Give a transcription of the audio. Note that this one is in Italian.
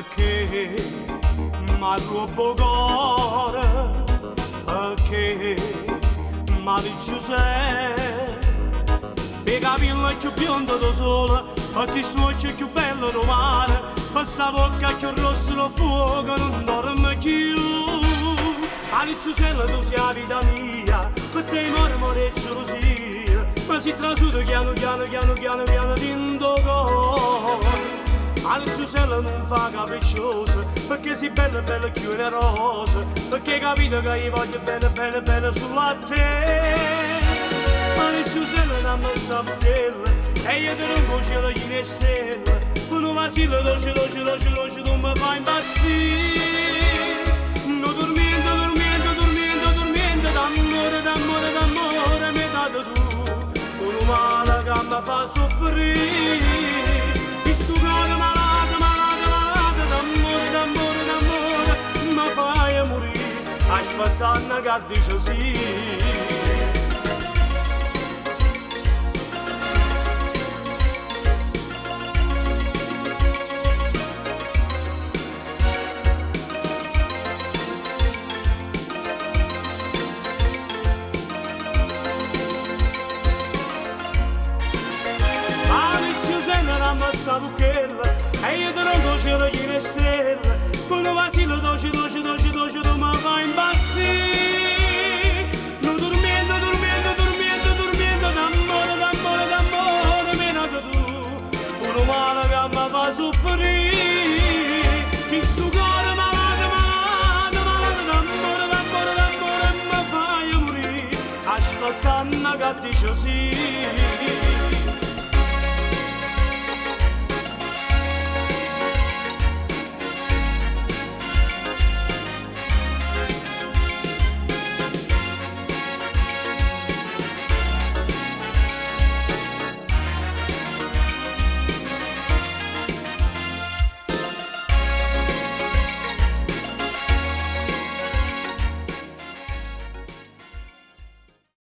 perché ma troppo cuore, perché malizioso e capello è più biondo da sole, perché sto è più bello da mare, per sta bocca più rossa da fuoco non dorme più. Malizioso tu sei la vita mia, per te mormore e gelosia, ma si trasuda piano piano piano piano piano vinto cuore. Malizioso non fa capricciosa, perché si bella bella più rosa, perché capito che io voglio bene bene bene sulla te. Malizioso non mi sa bella, e io te non voglio la ghine stella, con un vasilo dolce dolce dolce dolce tu mi fai impazzire. Non dormiendo, dormiendo, dormiendo, dormiendo, d'amore, d'amore, d'amore mi hai dato tu, con un male che mi fa soffrire. Questo cuore malato, malato, malato, d'amore, d'amore, d'amore mi fai morire, aspettando che dice sì. E io te non dolce la ghine stella, con un vasilo dolce dolce dolce dolce tu mi fai impazzire. Non dormiendo, dormiendo, dormiendo, dormiendo, d'amore, d'amore, d'amore mi hai dato tu, con un male che mi fa soffrire. Questo cuore malato, malato, malato, d'amore, d'amore, d'amore mi fai morire, aspettando che dice sì.